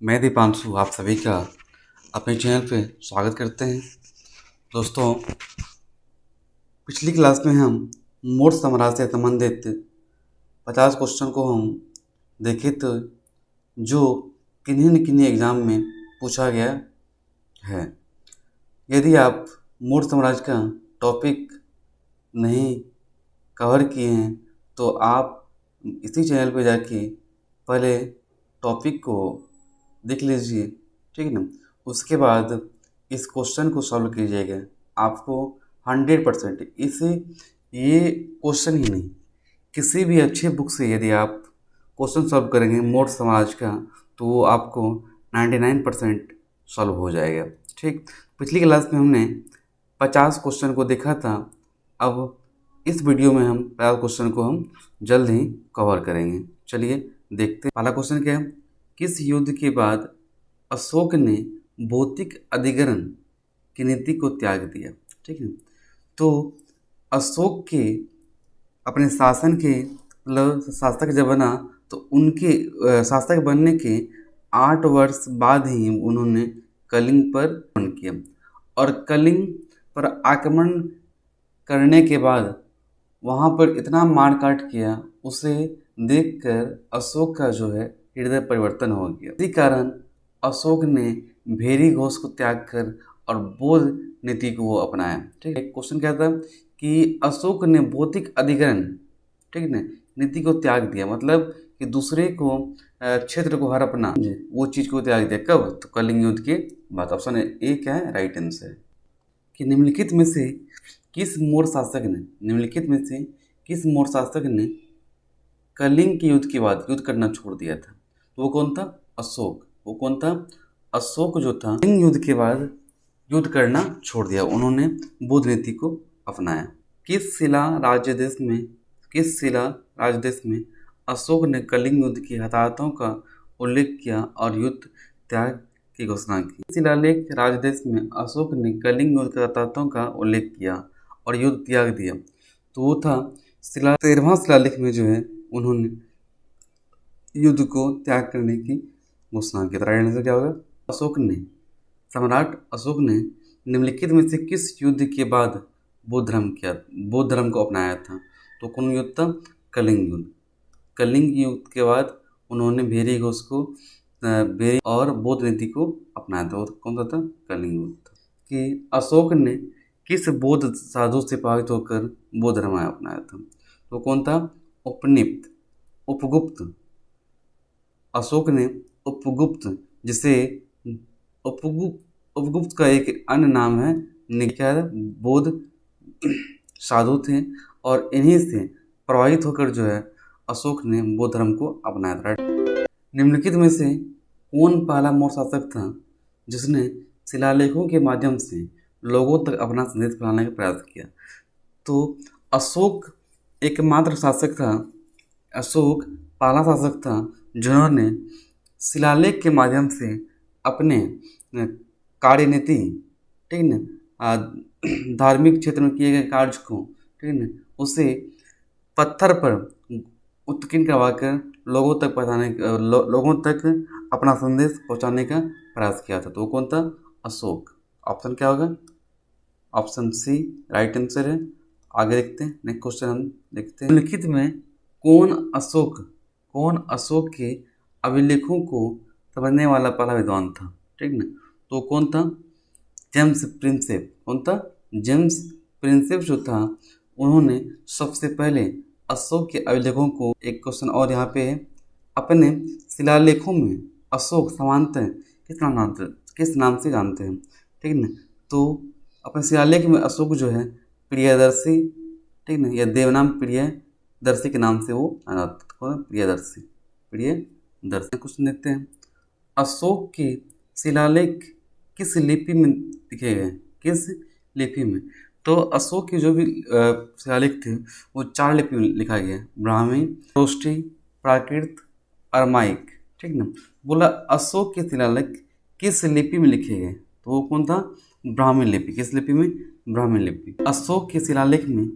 मैं दीपांशु आप सभी का अपने चैनल पे स्वागत करते हैं। दोस्तों, पिछली क्लास में हम मोट साम्राज्य से संबंधित 50 क्वेश्चन को हम देखे तो जो किन्हीं न किन्हीं एग्ज़ाम में पूछा गया है। यदि आप मोट साम्राज्य का टॉपिक नहीं कवर किए हैं तो आप इसी चैनल पे जाके पहले टॉपिक को देख लीजिए, ठीक है ना। उसके बाद इस क्वेश्चन को सॉल्व कीजिएगा। आपको 100% इसे ये क्वेश्चन ही नहीं, किसी भी अच्छे बुक से यदि आप क्वेश्चन सॉल्व करेंगे मोट समाज का तो वो आपको 99% सॉल्व हो जाएगा। ठीक, पिछली क्लास में हमने 50 क्वेश्चन को देखा था। अब इस वीडियो में हम 50 क्वेश्चन को हम जल्द ही कवर करेंगे। चलिए देखते हैं। पहला क्वेश्चन क्या है, किस युद्ध के बाद अशोक ने भौतिक अधिग्रहण की नीति को त्याग दिया। ठीक है, तो अशोक के अपने शासन के मतलब शासक जब बना तो उनके शासक बनने के 8 वर्ष बाद ही उन्होंने कलिंग पर आक्रमण किया और कलिंग पर आक्रमण करने के बाद वहाँ पर इतना मारकाट किया, उसे देखकर अशोक का जो है हृदय परिवर्तन हो गया। इसी कारण अशोक ने भेरी घोष को त्याग कर और बौद्ध नीति को वो अपनाया। ठीक है, क्वेश्चन क्या था कि अशोक ने भौतिक अधिग्रहण, ठीक है ना, नीति को त्याग दिया, मतलब कि दूसरे को क्षेत्र को हड़पना, वो चीज़ को त्याग दिया। कब? तो कलिंग युद्ध के बाद। ऑप्शन ए क्या है राइट आंसर। कि निम्नलिखित में से किस मोर शासक ने कलिंग के युद्ध के बाद युद्ध करना छोड़ दिया था? तो वो कौन था? अशोक। वो कौन था? अशोक जो था कलिंग युद्ध के बाद युद्ध करना छोड़ दिया, उन्होंने बौद्ध नीति को अपनाया। किस शिला राजदेश में अशोक ने कलिंग युद्ध की हताहतों का उल्लेख किया और युद्ध त्याग की घोषणा की? शिलालेख राजदेश में अशोक ने कलिंग युद्ध की हताहतों का उल्लेख किया और युद्ध त्याग दिया, तो वो था 13वां शिलालेख में जो है उन्होंने युद्ध को त्याग करने की घोषणा की। राइट आंसर क्या होगा? सम्राट अशोक ने निम्नलिखित में से किस युद्ध के बाद बौद्ध धर्म को अपनाया था? तो कौन युद्ध था? कलिंग युद्ध। कलिंग युद्ध के बाद उन्होंने भेरी घोष को भेरी और बौद्ध नीति को अपनाया था। कौन सा था? कलिंग युद्ध था। कि अशोक ने किस बौद्ध साधु से प्रभावित होकर बौद्ध धर्म अपनाया था? तो कौन था? उपगुप्त। अशोक ने उपगुप्त, जिसे उपगुप्त का एक अन्य नाम है निकाय, बौद्ध साधु थे और इन्हीं से प्रभावित होकर जो है अशोक ने बौद्ध धर्म को अपनाया था। निम्नलिखित में से कौन पहला मोर शासक था जिसने शिलालेखों के माध्यम से लोगों तक अपना संदेश फैलाने का प्रयास किया? तो अशोक एकमात्र शासक था, अशोक पहला शासक था जिन्होंने शिलालेख के माध्यम से अपने कार्यनीति, ठीक है ना, धार्मिक क्षेत्र में किए गए कार्य को, ठीक है ना, उसे पत्थर पर उत्कीर्ण करवाकर लोगों तक अपना संदेश पहुंचाने का प्रयास किया था। तो वो कौन था? अशोक। ऑप्शन क्या होगा? ऑप्शन सी राइट आंसर है। आगे देखते हैं, नेक्स्ट क्वेश्चन हम देखते हैं। निम्नलिखित में कौन अशोक के अभिलेखों को समझने वाला पहला विद्वान था? ठीक ना, तो कौन था? James Prinsep. कौन था? जेम्स प्रिंसेप जो था, उन्होंने सबसे पहले अशोक के अभिलेखों को, एक क्वेश्चन और यहाँ पे है, अपने शिलालेखों में अशोक सामान्यतः किस नाम से जानते हैं? ठीक है ना, तो अपने शिलालेख में अशोक जो है प्रियदर्शी, ठीक ना, या देवनाम प्रियदर्शी के नाम से वो प्रियदर्शी। क्वेश्चन देखते हैं, अशोक के शिलालेख किस लिपि में लिखे गए? किस लिपि में? तो अशोक के जो भी शिलालेख थे वो 4 लिपि में लिखा गया, ब्राह्मी, रोष्टी, प्राकृत, अरमाइक। ठीक ना, बोला अशोक के शिलालेख किस लिपि में लिखे गए? तो वो कौन था? ब्राह्मी लिपि। किस लिपि में? ब्राह्मी लिपि। अशोक के शिलालेख में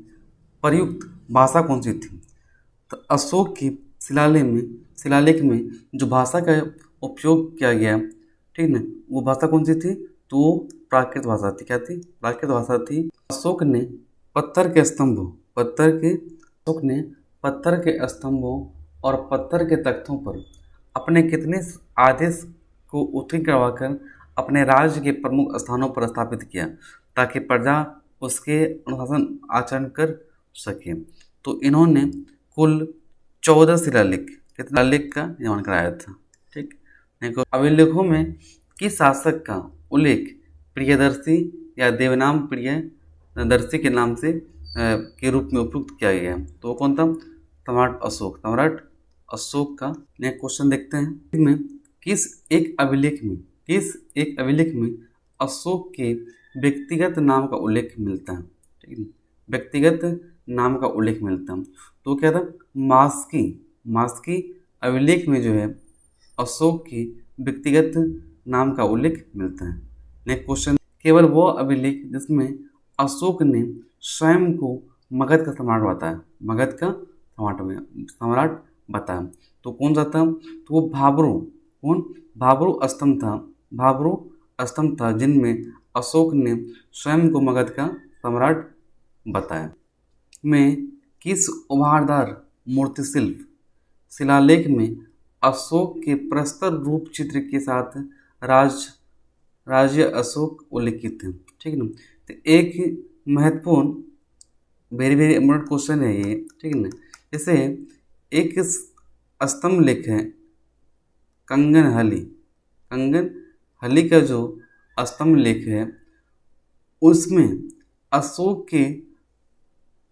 प्रयुक्त भाषा कौन सी थी? तो अशोक के शिलालेख में जो भाषा का उपयोग किया गया, ठीक ना, वो भाषा कौन सी थी? तो वो प्राकृत भाषा थी। क्या थी? प्राकृत भाषा थी। अशोक ने पत्थर के स्तंभों और पत्थर के तख्तों पर अपने कितने आदेश को उत्कीर्ण करवाकर अपने राज्य के प्रमुख स्थानों पर स्थापित किया, ताकि प्रजा उसके अनुशासन आचरण कर सके। तो इन्होंने कुल 14 शिलालेख, कितने शिलालेख का निर्माण कराया था। ठीक, देखो अभिलेखों में किस शासक का उल्लेख प्रियदर्शी या देवनाम प्रियदर्शी के नाम से के रूप में उपयुक्त किया गया है? तो वो कौन था? सम्राट अशोक का। नेक्स्ट क्वेश्चन देखते हैं। में किस एक अभिलेख में अशोक के व्यक्तिगत नाम का उल्लेख मिलता है? ठीक है, व्यक्तिगत नाम का उल्लेख मिलता है। तो क्या था? मास्की अभिलेख में जो है अशोक की व्यक्तिगत नाम का उल्लेख मिलता है। नेक्स्ट क्वेश्चन, केवल वो अभिलेख जिसमें अशोक ने स्वयं को मगध का सम्राट बताया, तो कौन सा था? तो वो भाब्रू स्तंभ था जिनमें अशोक ने स्वयं को मगध का सम्राट बताया। में किस उभारदार मूर्ति शिलालेख में अशोक के प्रस्तर रूप चित्र के साथ राज्य अशोक उल्लिखित है? ठीक है ना। तो एक महत्वपूर्ण वेरी वेरी इम्पोर्टेंट क्वेश्चन है ये, ठीक है ना। जैसे एक स्तंभ लेख है कंगन हली का जो स्तंभ लेख है उसमें अशोक के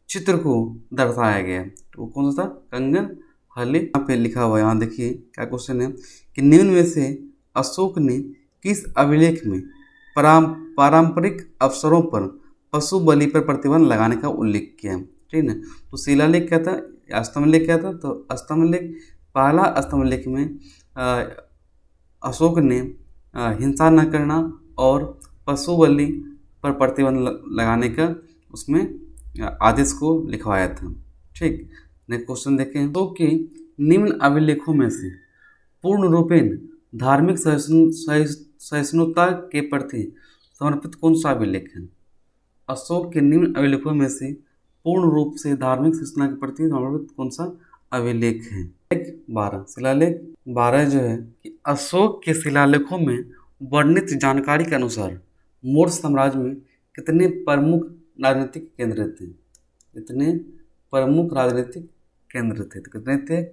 चित्र को दर्शाया गया है। तो कौन सा था? कंगन हली। यहाँ पे लिखा हुआ है, यहाँ देखिए क्या क्वेश्चन है कि निम्न में से अशोक ने किस अभिलेख में पारंपरिक अवसरों पर पशु बलि पर प्रतिबंध लगाने का उल्लेख किया है? ठीक है। तो शिलालेख क्या था? स्तंभलेख क्या था? तो स्तंभलेख, पहला स्तंभलेख में अशोक ने हिंसा न करना और पशु बलि पर प्रतिबंध लगाने का उसमें आदेश को लिखवाया था। ठीक, नेक्स्ट क्वेश्चन देखें। तो कि निम्न अभिलेखों में से पूर्ण रूपेण धार्मिक सहिष्णुता के प्रति समर्पित कौन सा अभिलेख है? अशोक के निम्न अभिलेखों में से पूर्ण रूप से धार्मिक सहिष्णुता के प्रति समर्पित कौन सा अभिलेख है? 12 शिलालेख 12 जो है कि अशोक के शिलालेखों में वर्णित जानकारी के अनुसार मौर्य साम्राज्य में कितने प्रमुख राजनीतिक केंद्र थे? कितने प्रमुख राजनीतिक केंद्र थे? तो कितने थे?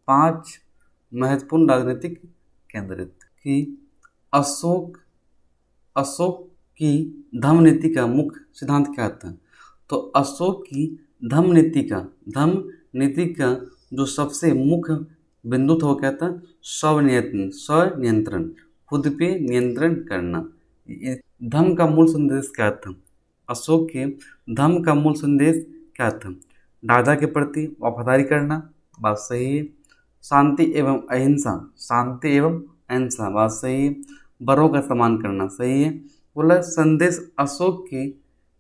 5 महत्वपूर्ण राजनीतिक केंद्र थे। कि अशोक की धम्म नीति का मुख्य सिद्धांत क्या था? तो अशोक की धम्म नीति का जो सबसे मुख्य बिंदु था वो क्या था? स्वनियंत्रण, खुद पे नियंत्रण करना। धम्म का मूल संदेश क्या था? अशोक के धम्म का मूल संदेश क्या था? राजा के प्रति वफादारी करना, बात सही है। शांति एवं अहिंसा, बात सही है। बड़ों का सम्मान करना, सही है। बोला संदेश अशोक के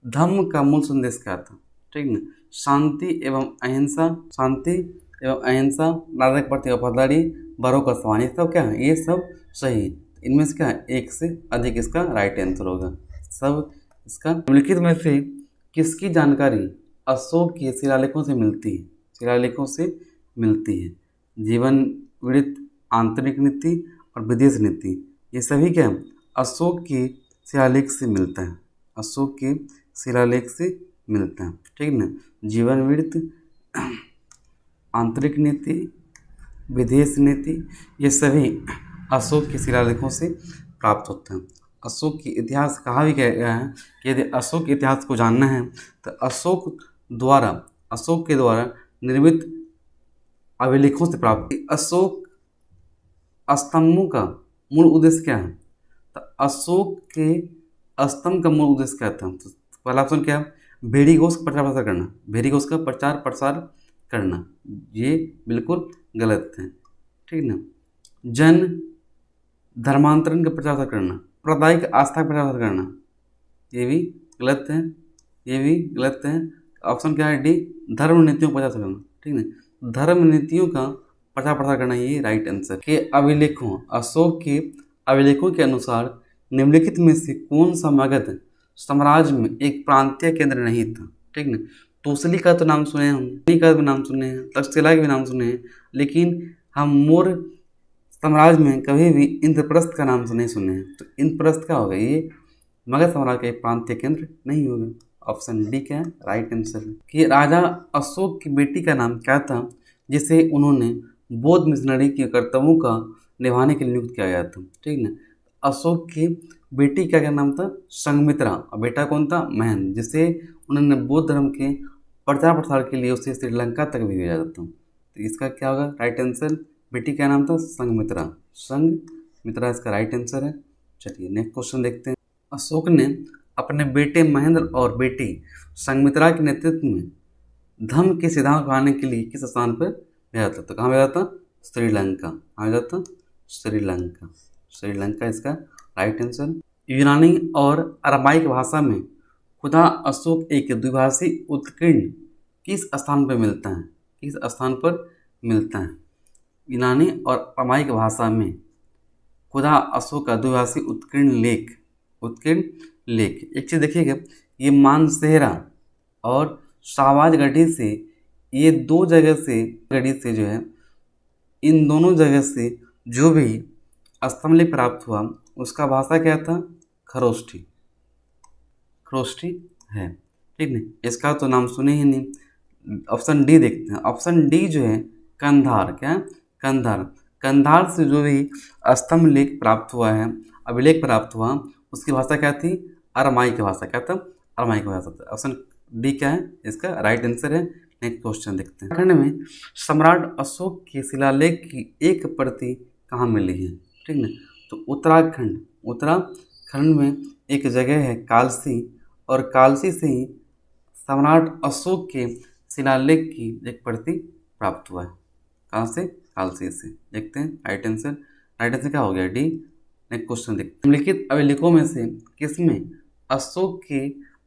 धम्म का मूल संदेश क्या था? ठीक ना, शांति एवं अहिंसा, राजा के प्रति वफादारी, बड़ों का सम्मान, ये सब क्या है? ये सब सही। इनमें से क्या है? एक से अधिक इसका राइट आंसर होगा। सब इसका निम्नलिखित में से किसकी जानकारी अशोक के शिलालेखों से मिलती है? जीवन वृत्त, आंतरिक नीति और विदेश नीति, ये सभी क्या है? अशोक के शिलालेख से मिलता है। ठीक है ना। जीवन वृत्त, आंतरिक नीति, विदेश नीति, ये सभी अशोक के शिलालेखों से प्राप्त होते हैं। अशोक की इतिहास कहा भी गया है कि यदि अशोक के इतिहास को जानना है तो अशोक के द्वारा निर्मित अभिलेखों से प्राप्त। अशोक स्तंभों का मूल उद्देश्य क्या है? तो अशोक के स्तंभ का मूल उद्देश्य क्या था? तो पहला ऑप्शन क्या है? भेड़ी घोष का प्रचार प्रसार करना। ये बिल्कुल गलत है। ठीक है ना। जन धर्मांतरण का प्रचार करना, सामुदायिक आस्था का प्रचार करना, ये भी गलत है। ऑप्शन क्या है? डी, धर्म नीतियों का प्रचार करना। ठीक है, धर्म नीतियों का प्रचार प्रसार करना, ये राइट आंसर। के अभिलेखों, अशोक के अभिलेखों के अनुसार निम्नलिखित में से कौन सा मगध साम्राज्य में एक प्रांतीय केंद्र नहीं था। ठीक ना, तोसली का तो नाम सुने हैं, हम का भी नाम सुने हैं, तक्षशिला के भी नाम सुने हैं, लेकिन हम मौर्य साम्राज्य में कभी भी इंद्रप्रस्थ का नाम नहीं सुने हैं। तो इंद्रप्रस्थ का होगा, ये मगध साम्राज्य का एक प्रांतीय केंद्र नहीं होगा। ऑप्शन डी क्या है राइट आंसर। कि राजा अशोक की बेटी का नाम क्या था जिसे उन्होंने बौद्ध मिशनरी के कर्तव्यों का निभाने के लिए नियुक्त किया गया था। ठीक ना, अशोक की बेटी का क्या नाम था, संघमित्रा, और बेटा कौन था, महन, जिसे उन्होंने बौद्ध धर्म के प्रचार प्रसार के लिए उसे श्रीलंका तक भी भेजा था। तो इसका क्या होगा राइट आंसर। बेटी का नाम था संघमित्रा, संघमित्रा इसका राइट आंसर है। चलिए नेक्स्ट क्वेश्चन देखते हैं। अशोक ने अपने बेटे महेंद्र और बेटी संघमित्रा के नेतृत्व में धम्म के सिद्धांत पाने के लिए किस स्थान पर भेजा था। तो कहाँ भेजा था, श्रीलंका। कहाँ भेजा था, श्रीलंका। श्रीलंका इसका राइट आंसर। यूनानी और अरामाइक भाषा में खुदा अशोक एक द्विभाषी उत्कीर्ण किस स्थान पर मिलता है, किस स्थान पर मिलता है। यूनानी और अरामाइक भाषा में खुदा अशोक का द्विभाषी उत्कीर्ण लेख। एक चीज़ देखिएगा, ये मानसेहरा और शाहबाज गढ़ी से, ये दो जगह से गढ़ी से जो है, इन दोनों जगह से जो भी स्तंभलेख प्राप्त हुआ उसका भाषा क्या था, खरोष्ठी है। ठीक है, इसका तो नाम सुने ही नहीं। ऑप्शन डी देखते हैं। ऑप्शन डी जो है कंधार, क्या कंधार से जो भी स्तंभलेख प्राप्त हुआ है, अभिलेख प्राप्त हुआ, उसकी भाषा क्या थी, अरामाइक भाषा। क्या था, अरामाइक भाषा। ऑप्शन डी क्या है इसका राइट आंसर है। नेक्स्ट क्वेश्चन देखते हैं। उत्तराखंड में सम्राट अशोक के शिलालेख की एक प्रति कहाँ मिली है। ठीक है, तो उत्तराखंड में एक जगह है कालसी, और कालसी से ही सम्राट अशोक के शिलालेख की एक प्रति प्राप्त हुआ है। कहाँ से, कालसी से। देखते हैं राइट आंसर क्या हो गया, डी। नेक्स्ट क्वेश्चन देखते हैं। निम्नलिखित अभिलेखों में से किसमें अशोक के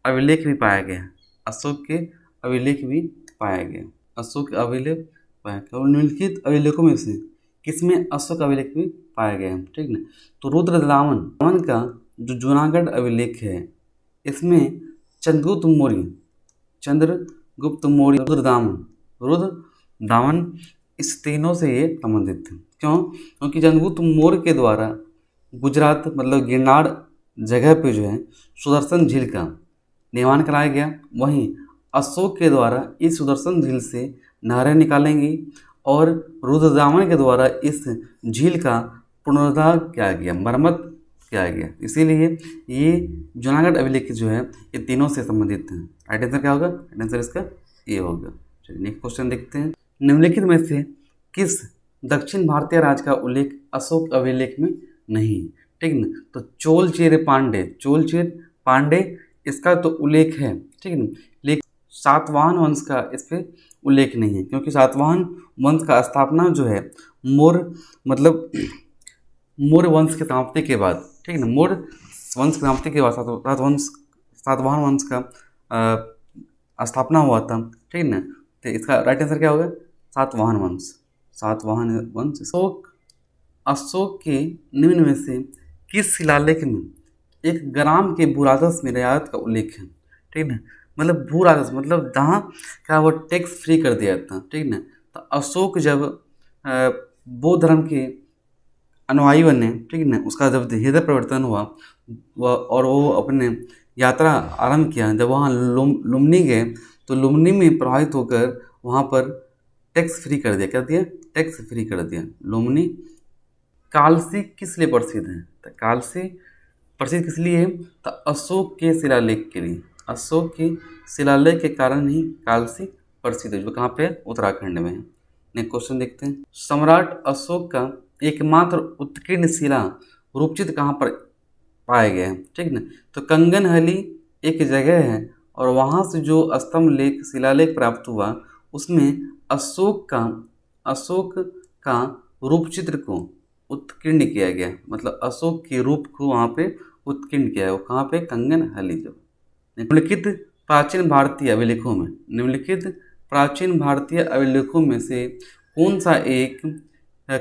अभिलेख भी पाया गया, अशोक के अभिलेख भी पाया गया, अशोक के अभिलेख पाया गया। और निम्नलिखित अभिलेखों में से किसमें अशोक अभिलेख भी पाया गया। ठीक ना, तो रुद्रदामन का जो जूनागढ़ अभिलेख है, इसमें चंद्रगुप्त मौर्य, रुद्रदामन इस तीनों से ये संबंधित थे। क्यों, क्योंकि चंद्रगुप्त मौर्य के द्वारा गुजरात मतलब गिरनार जगह पे जो है सुदर्शन झील का निर्माण कराया गया। वहीं अशोक के द्वारा इस सुदर्शन झील से नहरें निकालेंगी और रुद्रदामन के द्वारा इस झील का पुनरुद्धार किया गया, मरम्मत किया गया। इसीलिए ये जूनागढ़ अभिलेख जो है ये तीनों से संबंधित हैं। राइट आंसर क्या होगा, राइट आंसर इसका ए होगा। चलिए नेक्स्ट क्वेश्चन देखते हैं। निम्नलिखित में से किस दक्षिण भारतीय राज्य का उल्लेख अशोक अभिलेख में नहीं। ठीक ना, तो चोलचेर पांडे इसका तो उल्लेख है। ठीक है ना, लेकिन सातवाहन वंश का इस पर उल्लेख नहीं है, क्योंकि सातवाहन वंश का स्थापना जो है मौर्य वंश के समाप्ति के बाद, ठीक है ना, मौर्य वंश की समाप्ति के बाद सातवाहन वंश का स्थापना हुआ था। ठीक है ना, तो इसका राइट आंसर क्या होगा, सातवाहन वंश। अशोक के निम्न में से किस शिलालेख में एक ग्राम के भूराजस्व में रियायत का उल्लेख है। ठीक है, मतलब भूराजस्व मतलब जहाँ क्या वो टैक्स फ्री कर दिया था। ठीक है, तो अशोक जब बौद्ध धर्म के अनुयायी बने, ठीक है ना, उसका जब हृदय परिवर्तन हुआ और वो अपने यात्रा आरंभ किया, जब वहाँ लुम्बिनी गए तो लुम्बिनी में प्रभावित होकर वहाँ पर टैक्स फ्री कर दिया। क्या दिया, टैक्स फ्री कर दिया। लुम्बिनी कालसी किस लिए प्रसिद्ध है, तो कालसी प्रसिद्ध किस लिए है, तो अशोक के शिलालेख के लिए। अशोक के शिलालेख के कारण ही कालसी प्रसिद्ध है, जो कहाँ पे है, उत्तराखंड में है। नेक्स्ट क्वेश्चन देखते हैं। सम्राट अशोक का एकमात्र उत्कीर्ण शिला रूपचित्र कहाँ पर पाया गया है। ठीक ना, तो कंगनहली एक जगह है और वहाँ से जो स्तंभ शिलालेख प्राप्त हुआ उसमें अशोक का रूपचित्र को उत्कीर्ण किया गया, मतलब अशोक के रूप को वहाँ पे उत्कीर्ण किया है। वो कहाँ पे, कंगनहली। जब निम्नलिखित प्राचीन भारतीय अभिलेखों में से कौन सा एक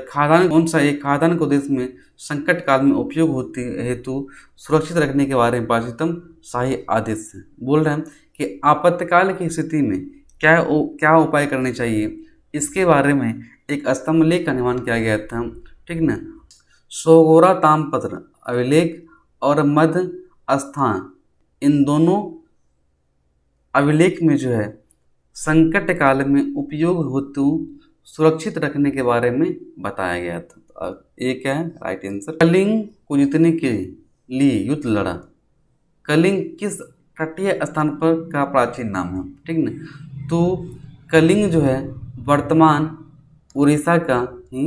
खाद्यान्न को देश में संकट काल में उपयोग होते हेतु सुरक्षित रखने के बारे में प्राचीनतम शाही आदेश है। बोल रहे हैं कि आपातकाल की स्थिति में क्या उपाय करने चाहिए, इसके बारे में एक स्तंभ लेख का निर्माण किया गया था। ठीक ना। सोगोरा ताम्रपत्र अभिलेख और मध्य स्थान, इन दोनों अभिलेख में जो है संकट काल में उपयोग हेतु सुरक्षित रखने के बारे में बताया गया था। तो एक है राइट आंसर। कलिंग को जीतने के लिए युद्ध लड़ा। कलिंग किस तटीय स्थान पर का प्राचीन नाम है? ठीक ना। तो कलिंग जो है वर्तमान उड़ीसा का ही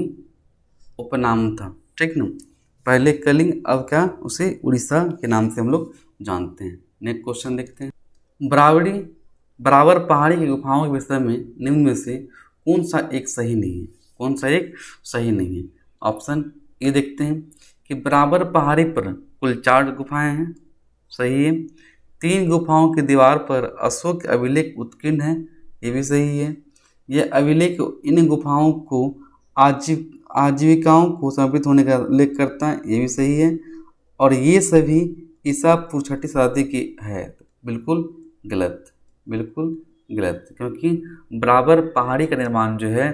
उपनाम था। ठीक ना। पहले कलिंग, अब क्या उसे उड़ीसा के नाम से हम लोग जानते हैं। नेक्स्ट क्वेश्चन देखते हैं। बराबर पहाड़ी की गुफाओं के विषय में निम्न में से कौन सा एक सही नहीं है? कौन सा एक सही नहीं है? ऑप्शन ए देखते हैं कि बराबर पहाड़ी पर कुल 4 गुफाएं हैं, सही है। 3 गुफाओं की दीवार पर अशोक अभिलेख उत्कीर्ण है, ये भी सही है। यह अभिलेख इन गुफाओं को आजीविकाओं को समर्पित होने का उल्लेख करता है, ये भी सही है। और ये सभी ईसा पूर्व 6वीं शताब्दी की है, बिल्कुल गलत, बिल्कुल गलत, क्योंकि बराबर पहाड़ी का निर्माण जो है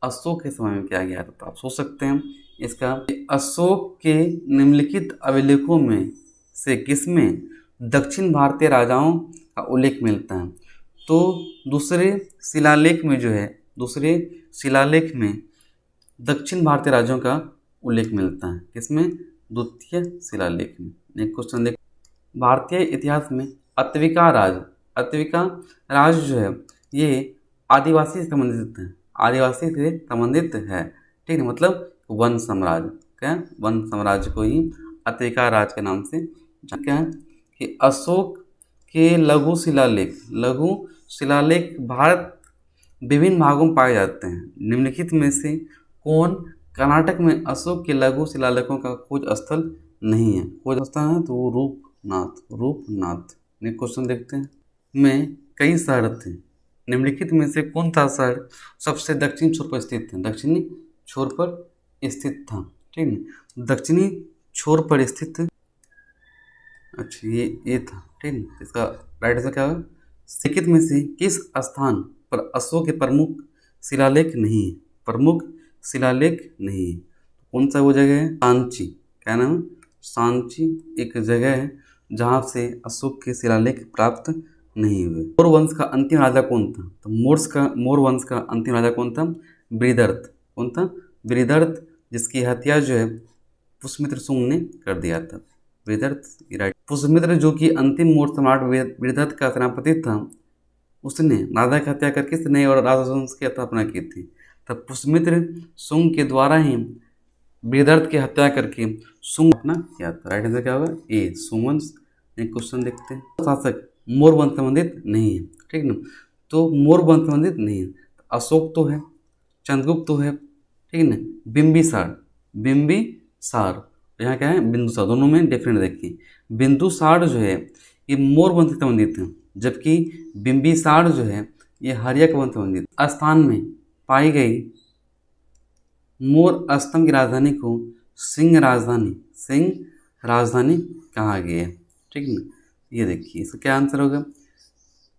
अशोक के समय में किया गया था। तो आप सोच सकते हैं इसका अशोक के निम्नलिखित अभिलेखों में से किसमें दक्षिण भारतीय राजाओं का उल्लेख मिलता है? तो दूसरे शिलालेख में दक्षिण भारतीय राज्यों का उल्लेख मिलता है। किसमें? द्वितीय शिलालेख में। एक क्वेश्चन देख, भारतीय इतिहास में अत्विका राज जो है ये आदिवासी से संबंधित है। ठीक है, मतलब वन साम्राज्य, क्या वन साम्राज्य को ही अत्विका राज के नाम से क्या है कि अशोक के लघु शिलालेख भारत विभिन्न भागों में पाए जाते हैं। निम्नलिखित में से कौन कर्नाटक में अशोक के लघु शिलालेखों का खोज स्थल नहीं है? खोज स्थल है तो वो रूपनाथ। नेक्स्ट क्वेश्चन देखते हैं। में कई शहर थे, निम्नलिखित में से कौन सा शहर सबसे दक्षिणी छोर पर स्थित था? दक्षिणी छोर पर स्थित था। ठीक है, दक्षिणी छोर पर स्थित, अच्छा ये था। ठीक है, इसका राइट आंसर क्या होगा? निम्नलिखित में से किस स्थान पर अशोक के प्रमुख शिलालेख नहीं है? कौन सा वो जगह है? सांची। क्या नाम है? सांची एक जगह है जहाँ से अशोक के शिलालेख प्राप्त नहीं हुए। मोर वंश का अंतिम राजा कौन था? तो मोर वंश का अंतिम राजा कौन था? बृहदर्थ। कौन था? बृहदर्थ, जिसकी हत्या जो है पुष्यमित्र शुंग ने कर दिया था। बृहदर्थ राइट। पुष्यमित्र जो कि अंतिम मौर्य सम्राट बृहदर्थ का सेनापति था, उसने राजा की हत्या करके नए और राजवंश की स्थापना की थी। तब पुष्यमित्र शुंग के द्वारा ही बृहदर्थ की हत्या करके शुंग अपना किया था। राइट आंसर क्या होगा? ए, सुवंश। एक क्वेश्चन देखते हैं। शासक मोर वंश संबंधित नहीं है। ठीक ना। तो मोर वंश संबंधित नहीं है, अशोक तो है, चंद्रगुप्त तो है, ठीक है ना, बिंबिसार, यहाँ क्या है? बिंदुसार। दोनों में डिफरेंट देखिए। बिंदुसार जो है ये मोर वंश से संबंधित है, जबकि बिंबिसार जो है ये हर्यक वंश से संबंधित। स्थान में पाई गई मोर स्तंभ की राजधानी को सिंह राजधानी कहा गया है। ठीक है ना। ये देखिए इसका क्या आंसर होगा?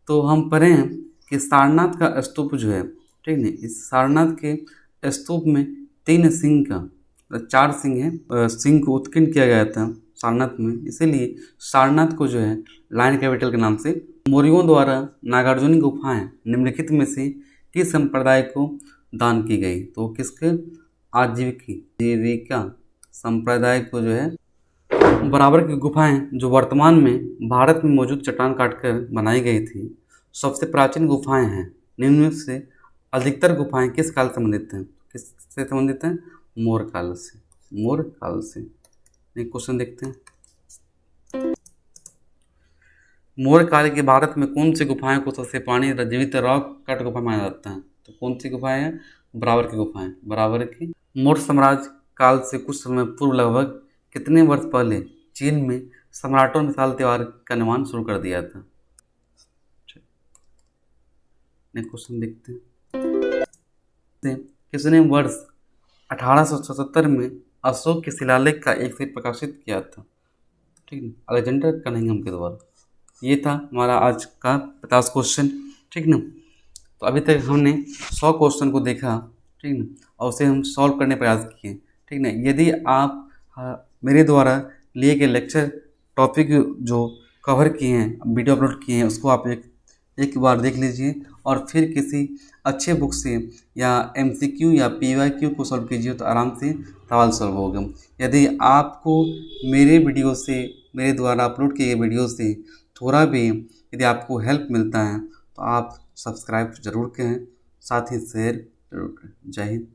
तो हम पढ़े हैं कि सारनाथ का स्तूप जो है, ठीक है, इस सारनाथ के स्तूप में 3 सिंह का 4 सिंह है, सिंह को उत्कीर्ण किया गया था सारनाथ में, इसीलिए सारनाथ को जो है लायन कैपिटल के नाम से। मौर्यों द्वारा नागार्जुनी गुफाएं निम्नलिखित में से किस संप्रदाय को दान की गई? तो किसके? आजीविका संप्रदाय को जो है। बराबर की गुफाएं जो वर्तमान में भारत में मौजूद चट्टान काटकर बनाई गई थी, सबसे प्राचीन गुफाएं हैं। निम्न में से अधिकतर गुफाएं किस काल से संबंधित हैं? किससे संबंधित हैं? मौर्य काल से। एक क्वेश्चन देखते हैं। मौर्य काल के भारत में कौन सी गुफाएं को सबसे पुरानी जीवित रॉक कट गुफा माना जाता है? तो कौन सी गुफाएं हैं? बराबर की गुफाएं। बराबर की। मौर्य साम्राज्य काल से कुछ समय पूर्व लगभग कितने वर्ष पहले चीन में सम्राटों ने मिसाल त्योहार का निर्माण शुरू कर दिया था? क्वेश्चन देखते हैं किसने वर्ष 1877 में अशोक के शिलालेख का एक से प्रकाशित किया था? ठीक है, अलेक्जेंडर कनिंघम के द्वारा। ये था हमारा आज का 50 क्वेश्चन। ठीक ना। तो अभी तक हमने 100 क्वेश्चन को देखा। ठीक ना। और उसे हम सॉल्व करने का प्रयास किए। ठीक ना। यदि आप मेरे द्वारा लिए गए लेक्चर टॉपिक जो कवर किए हैं, वीडियो अपलोड किए हैं, उसको आप एक बार देख लीजिए और फिर किसी अच्छे बुक से या एमसीक्यू या पीवाईक्यू को सॉल्व कीजिए तो आराम से सवाल सॉल्व होगा। यदि आपको मेरे वीडियो से, मेरे द्वारा अपलोड किए गए वीडियो से थोड़ा भी यदि आपको हेल्प मिलता है तो आप सब्सक्राइब ज़रूर करें, साथ ही शेयर जरूर करें। जय हिंद।